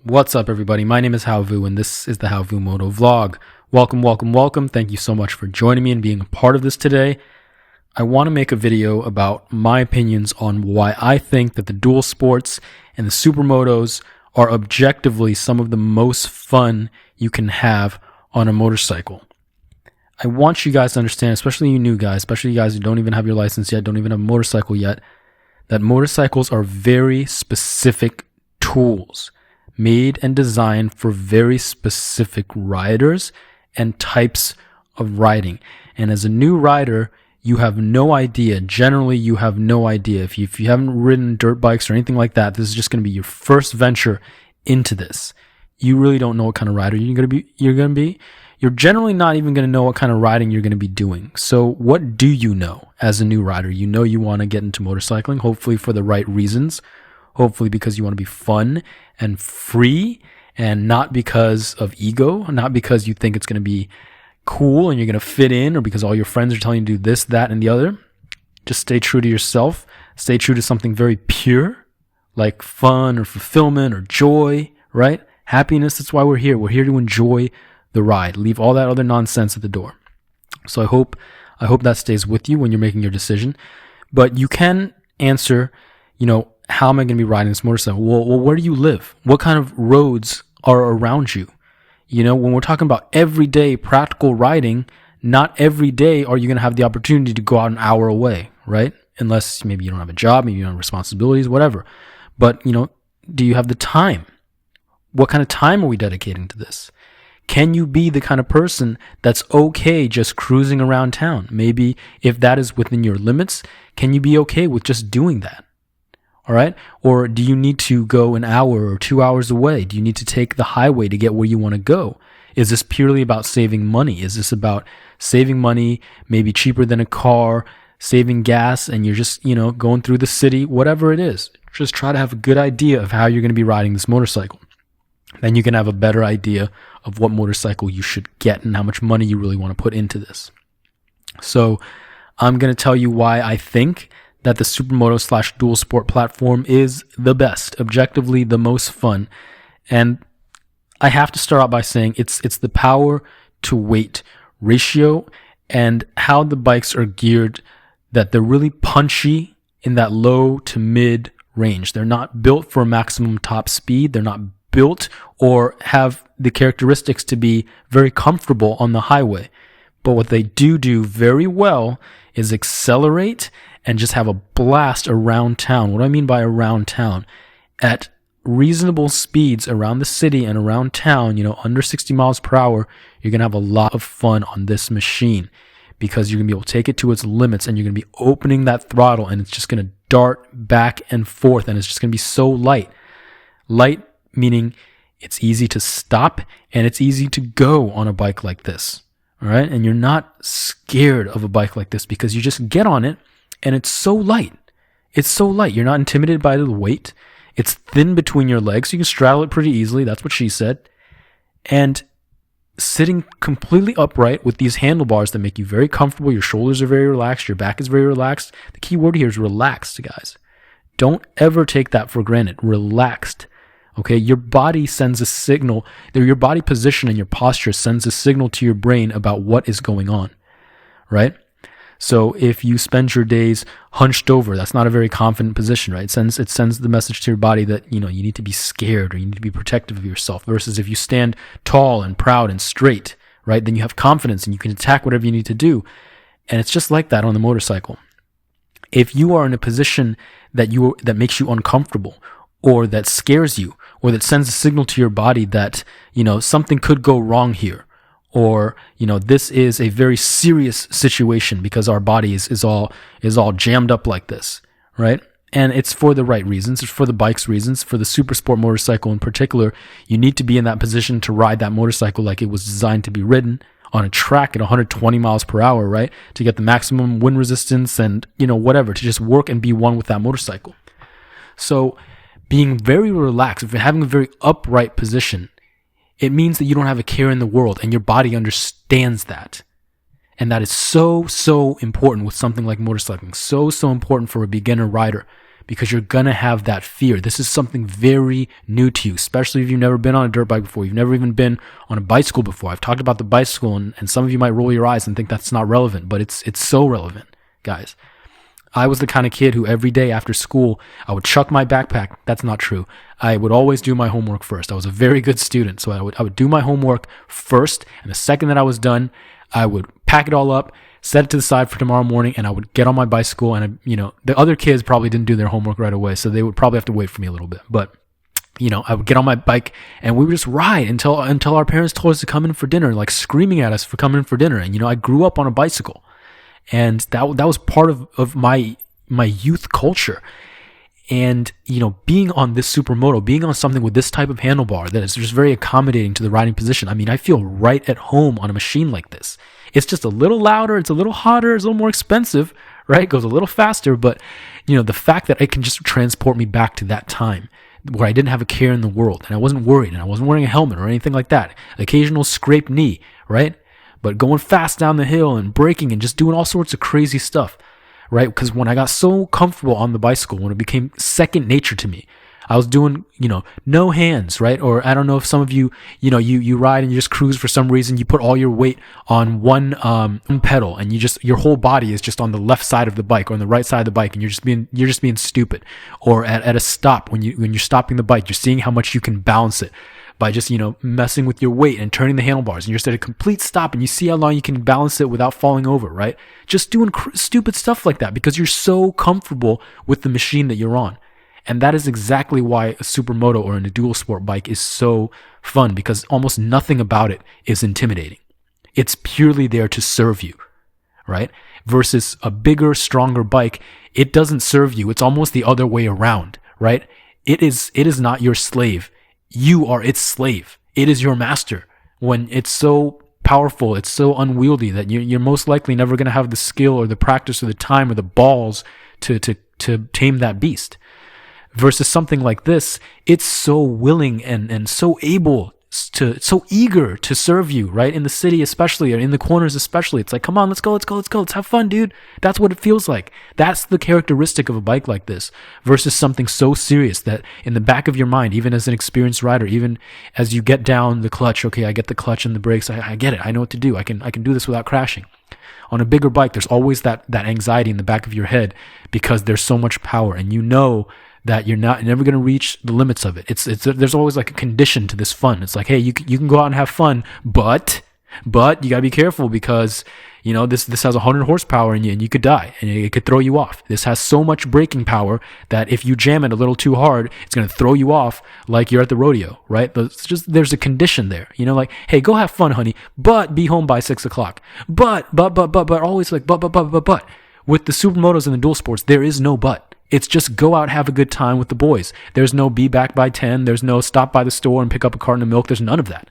What's up, everybody? My name is Haovu, and this is the Haovu Moto vlog. Welcome. Thank you so much for joining me and being a part of this today. I want to make a video about my opinions on why I think that the dual sports and the supermotos are objectively some of the most fun you can have on a motorcycle. I want you guys to understand, especially you new guys, especially you guys who don't even have your license yet, don't even have a motorcycle yet, that motorcycles are very specific tools made and designed for very specific riders and types of riding. And as a new rider, you have no idea. Generally, you have no idea. If you haven't ridden dirt bikes or anything like that, this is just going to be your first venture into this. You really don't know what kind of rider you're going to be. You're generally not even going to know what kind of riding you're going to be doing. So what do you know as a new rider? You know you want to get into motorcycling, hopefully for the right reasons. Hopefully because you want to be fun and free, and not because of ego, not because you think it's going to be cool and you're going to fit in, or because all your friends are telling you to do this, that, and the other. Just stay true to yourself. Stay true to something very pure, like fun or fulfillment or joy, right? Happiness, that's why we're here. We're here to enjoy the ride. Leave all that other nonsense at the door. So I hope that stays with you when you're making your decision. But you can answer, how am I going to be riding this motorcycle? Well, where do you live? What kind of roads are around you? When we're talking about everyday practical riding, not every day are you going to have the opportunity to go out an hour away, right? Unless maybe you don't have a job, maybe you don't have responsibilities, whatever. But, do you have the time? What kind of time are we dedicating to this? Can you be the kind of person that's okay just cruising around town? Maybe if that is within your limits, can you be okay with just doing that? All right? Or do you need to go an hour or 2 hours away? Do you need to take the highway to get where you want to go? Is this purely about saving money? Is this about saving money, maybe cheaper than a car, saving gas, and you're just, going through the city, whatever it is? Just try to have a good idea of how you're going to be riding this motorcycle. Then you can have a better idea of what motorcycle you should get and how much money you really want to put into this. So I'm going to tell you why I think that the supermoto / dual sport platform is the best, objectively the most fun. And I have to start out by saying it's the power to weight ratio and how the bikes are geared, that they're really punchy in that low to mid range. They're not built for maximum top speed. They're not built or have the characteristics to be very comfortable on the highway. But what they do very well is accelerate and just have a blast around town. What do I mean by around town? At reasonable speeds around the city and around town, under 60 miles per hour, you're going to have a lot of fun on this machine because you're going to be able to take it to its limits, and you're going to be opening that throttle, and it's just going to dart back and forth, and it's just going to be so light. Light meaning it's easy to stop and it's easy to go on a bike like this. All right? And you're not scared of a bike like this because you just get on it and it's so light. It's so light. You're not intimidated by the weight. It's thin between your legs. You can straddle it pretty easily. That's what she said. And sitting completely upright with these handlebars that make you very comfortable. Your shoulders are very relaxed. Your back is very relaxed. The key word here is relaxed, guys. Don't ever take that for granted. Relaxed. Okay, your body sends a signal. Your body position and your posture sends a signal to your brain about what is going on, right? So if you spend your days hunched over, that's not a very confident position, right? It sends the message to your body that, you need to be scared or you need to be protective of yourself. Versus if you stand tall and proud and straight, right? Then you have confidence and you can attack whatever you need to do. And it's just like that on the motorcycle. If you are in a position that makes you uncomfortable, or that scares you, or that sends a signal to your body that, something could go wrong here, or, this is a very serious situation because our body is all jammed up like this, right? And it's for the right reasons. It's for the bike's reasons. For the super sport motorcycle in particular, you need to be in that position to ride that motorcycle like it was designed to be ridden on a track at 120 miles per hour, right? To get the maximum wind resistance and, whatever, to just work and be one with that motorcycle. So being very relaxed, if you're having a very upright position, it means that you don't have a care in the world and your body understands that. And that is so important with something like motorcycling. So important for a beginner rider because you're going to have that fear. This is something very new to you, especially if you've never been on a dirt bike before. You've never even been on a bicycle before. I've talked about the bicycle, and some of you might roll your eyes and think that's not relevant, but it's so relevant, guys. I was the kind of kid who every day after school, I would chuck my backpack. That's not true. I would always do my homework first. I was a very good student, so I would do my homework first, and the second that I was done, I would pack it all up, set it to the side for tomorrow morning, and I would get on my bicycle. And the other kids probably didn't do their homework right away, so they would probably have to wait for me a little bit. But I would get on my bike and we would just ride until our parents told us to come in for dinner, like screaming at us for coming in for dinner. And I grew up on a bicycle. And that was part of my youth culture. And, being on this supermoto, being on something with this type of handlebar that is just very accommodating to the riding position. I mean, I feel right at home on a machine like this. It's just a little louder. It's a little hotter. It's a little more expensive, right? It goes a little faster. But, the fact that it can just transport me back to that time where I didn't have a care in the world and I wasn't worried and I wasn't wearing a helmet or anything like that. Occasional scraped knee, right? But going fast down the hill and braking and just doing all sorts of crazy stuff, right? Because when I got so comfortable on the bicycle, when it became second nature to me, I was doing, no hands, right? Or I don't know if some of you, you ride and you just cruise for some reason. You put all your weight on one pedal and your whole body is just on the left side of the bike or on the right side of the bike, and you're just being stupid. Or at a stop, when you're stopping the bike, you're seeing how much you can balance it by just, messing with your weight and turning the handlebars, and you're just at a complete stop and you see how long you can balance it without falling over, right? Just doing stupid stuff like that because you're so comfortable with the machine that you're on. And that is exactly why a supermoto or a dual sport bike is so fun, because almost nothing about it is intimidating. It's purely there to serve you, right? Versus a bigger, stronger bike, it doesn't serve you. It's almost the other way around, right? It is not your slave. You are its slave. It is your master. When it's so powerful, it's so unwieldy that you're most likely never going to have the skill or the practice or the time or the balls to tame that beast. Versus something like this, it's so willing and so able so eager to serve you, right? In the city especially, or in the corners especially. It's like, come on, let's go, let's have fun, dude. That's what it feels like. That's the characteristic of a bike like this, versus something so serious that in the back of your mind, even as an experienced rider, even as you get down the clutch, okay, I get the clutch and the brakes, I get it, I know what to do, I can do this without crashing. On a bigger bike, there's always that anxiety in the back of your head because there's so much power, and that you're never going to reach the limits of it. There's always like a condition to this fun. It's like, hey, you can go out and have fun, but you got to be careful because this has 100 horsepower and you could die and it could throw you off. This has so much braking power that if you jam it a little too hard, it's going to throw you off like you're at the rodeo, right? There's a condition there, like, hey, go have fun, honey, but be home by 6:00. But always like but. With the supermotos and the dual sports, there is no but. It's just go out, have a good time with the boys. There's no be back by 10. There's no stop by the store and pick up a carton of milk. There's none of that,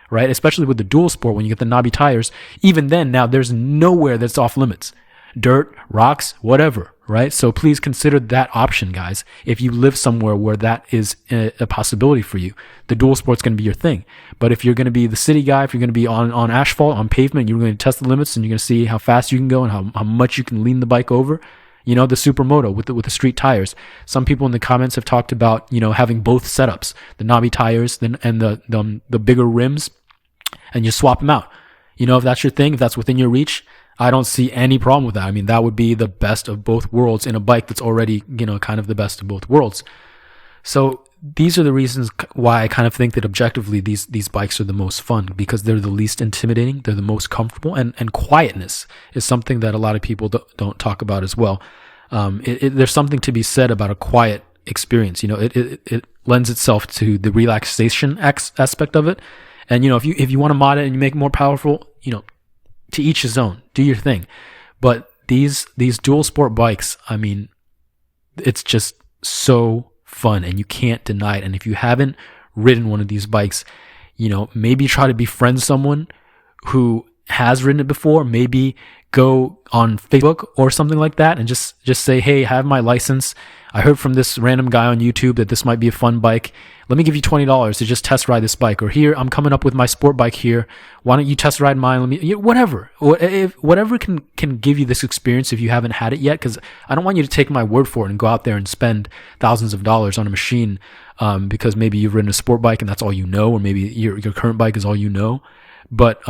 right? Especially with the dual sport, when you get the knobby tires. Even then, now there's nowhere that's off limits. Dirt, rocks, whatever, right? So please consider that option, guys. If you live somewhere where that is a possibility for you, the dual sport's going to be your thing. But if you're going to be the city guy, if you're going to be on asphalt, on pavement, you're going to test the limits and you're going to see how fast you can go and how much you can lean the bike over. The supermoto with the street tires. Some people in the comments have talked about, having both setups, the knobby tires and the bigger rims, and you swap them out. If that's your thing, if that's within your reach, I don't see any problem with that. I mean, that would be the best of both worlds in a bike that's already, kind of the best of both worlds. So these are the reasons why I kind of think that objectively these bikes are the most fun, because they're the least intimidating, they're the most comfortable, and quietness is something that a lot of people don't talk about as well. There's something to be said about a quiet experience. It lends itself to the relaxation aspect of it. And if you want to mod it and you make it more powerful, to each his own. Do your thing. But these dual sport bikes, I mean, it's just so fun and you can't deny it. And if you haven't ridden one of these bikes, maybe try to befriend someone who has ridden it before, maybe go on Facebook or something like that and just say, hey, I have my license. I heard from this random guy on YouTube that this might be a fun bike. Let me give you $20 to just test ride this bike. Or here, I'm coming up with my sport bike here. Why don't you test ride mine? Whatever can give you this experience if you haven't had it yet. Because I don't want you to take my word for it and go out there and spend thousands of dollars on a machine because maybe you've ridden a sport bike and that's all you know, or maybe your current bike is all you know. But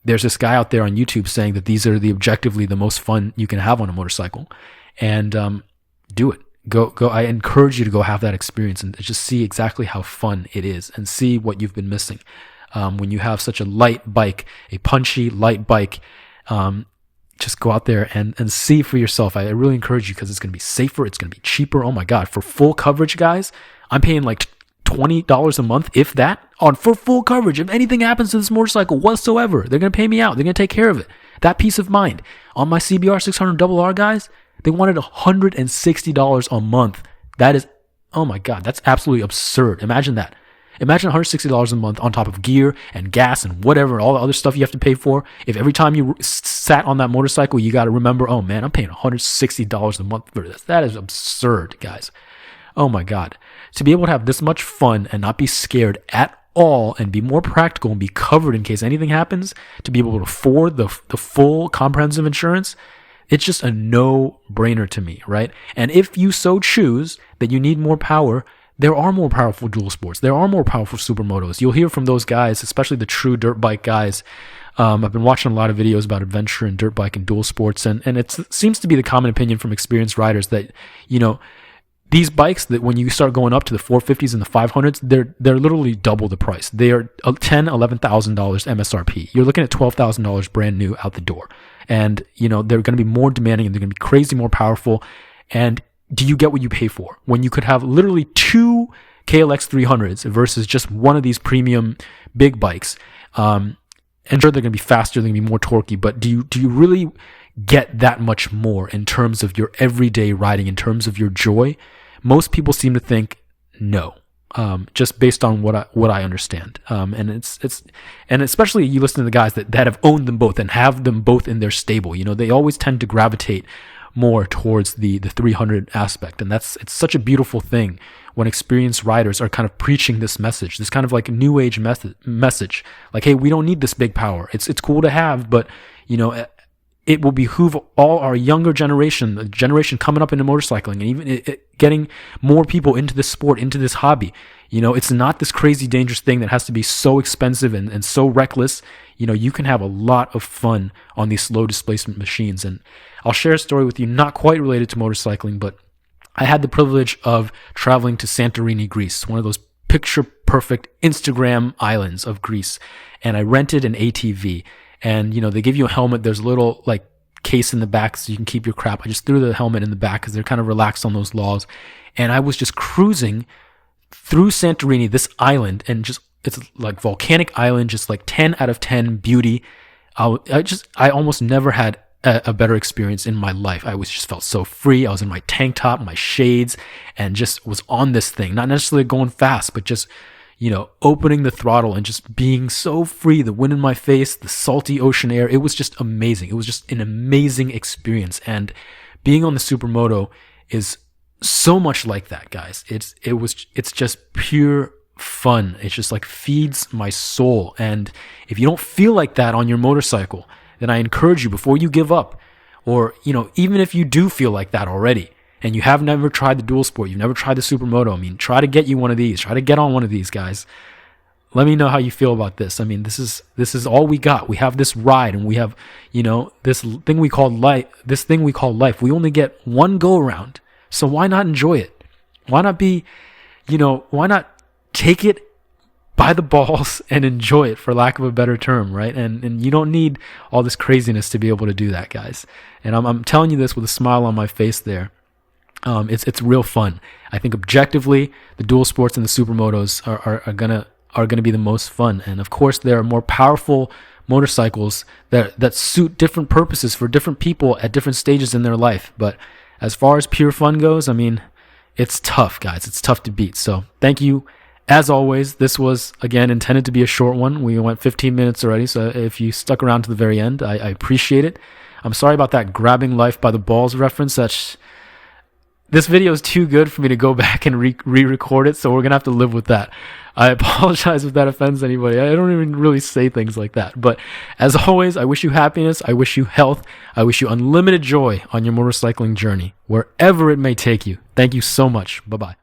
there's this guy out there on YouTube saying that these are objectively the most fun you can have on a motorcycle, and do it. Go. I encourage you to go have that experience and just see exactly how fun it is and see what you've been missing. When you have such a light bike, a punchy light bike, just go out there and see for yourself. I really encourage you because it's going to be safer. It's going to be cheaper. Oh my God. For full coverage, guys, I'm paying like $20 a month, if that, for full coverage. If anything happens to this motorcycle whatsoever, they're going to pay me out. They're going to take care of it. That peace of mind. On my CBR 600RR, guys, they wanted $160 a month. That is, oh my God, that's absolutely absurd. Imagine that. Imagine $160 a month on top of gear and gas and whatever, all the other stuff you have to pay for. If every time you sat on that motorcycle, you got to remember, oh man, I'm paying $160 a month for this. That is absurd, guys. Oh my God. To be able to have this much fun and not be scared at all and be more practical and be covered in case anything happens, to be able to afford the full comprehensive insurance, it's just a no-brainer to me, right? And if you so choose that you need more power, there are more powerful dual sports. There are more powerful supermotos. You'll hear from those guys, especially the true dirt bike guys. I've been watching a lot of videos about adventure and dirt bike and dual sports, and it seems to be the common opinion from experienced riders that, these bikes, that when you start going up to the 450s and the 500s, they're literally double the price. They are $10,000, $11,000 MSRP. You're looking at $12,000 brand new out the door. And, they're going to be more demanding and they're going to be crazy more powerful. And do you get what you pay for? When you could have literally two KLX300s versus just one of these premium big bikes. And sure, they're going to be faster, they're going to be more torquey, but do you really get that much more in terms of your everyday riding, in terms of your joy? Most people seem to think no, just based on what I understand. And and especially you listen to the guys that have owned them both and have them both in their stable. They always tend to gravitate more towards the 300 aspect, and it's such a beautiful thing when experienced riders are kind of preaching this message, this kind of like new age message, like, hey, we don't need this big power. It's cool to have, but it will behoove all our younger generation, the generation coming up into motorcycling, and even getting more people into this sport, into this hobby. It's not this crazy dangerous thing that has to be so expensive and so reckless. You can have a lot of fun on these slow displacement machines. And I'll share a story with you, not quite related to motorcycling, but I had the privilege of traveling to Santorini, Greece, one of those picture perfect Instagram islands of Greece. And I rented an ATV. And, they give you a helmet. There's a little like case in the back so you can keep your crap. I just threw the helmet in the back because they're kind of relaxed on those laws. And I was just cruising through Santorini, this island, and it's like volcanic island, just like 10 out of 10 beauty. I almost never had a better experience in my life. I just felt so free. I was in my tank top, my shades, and just was on this thing, not necessarily going fast, but just opening the throttle and just being so free, the wind in my face, the salty ocean air. It was just amazing. It was just an amazing experience. And being on the Supermoto is so much like that, guys. It's just pure fun. It's just like feeds my soul. And if you don't feel like that on your motorcycle, then I encourage you, before you give up, or, even if you do feel like that already, and you have never tried the dual sport, you've never tried the Supermoto, try to get you one of these. Try to get on one of these, guys. Let me know how you feel about this. This is all we got. We have this ride, and we have, this thing we call life. We only get one go around. So why not enjoy it? Why not why not take it by the balls and enjoy it, for lack of a better term, right? And you don't need all this craziness to be able to do that, guys. And I'm telling you this with a smile on my face there. It's real fun. I think objectively, the dual sports and the supermotos are gonna be the most fun. And of course, there are more powerful motorcycles that suit different purposes for different people at different stages in their life. But as far as pure fun goes, it's tough, guys. It's tough to beat. So thank you As always, this was, again, intended to be a short one. We went 15 minutes already, so if you stuck around to the very end, I appreciate it. I'm sorry about that grabbing life by the balls reference. This video is too good for me to go back and re-record it, so we're going to have to live with that. I apologize if that offends anybody. I don't even really say things like that. But as always, I wish you happiness. I wish you health. I wish you unlimited joy on your motorcycling journey, wherever it may take you. Thank you so much. Bye-bye.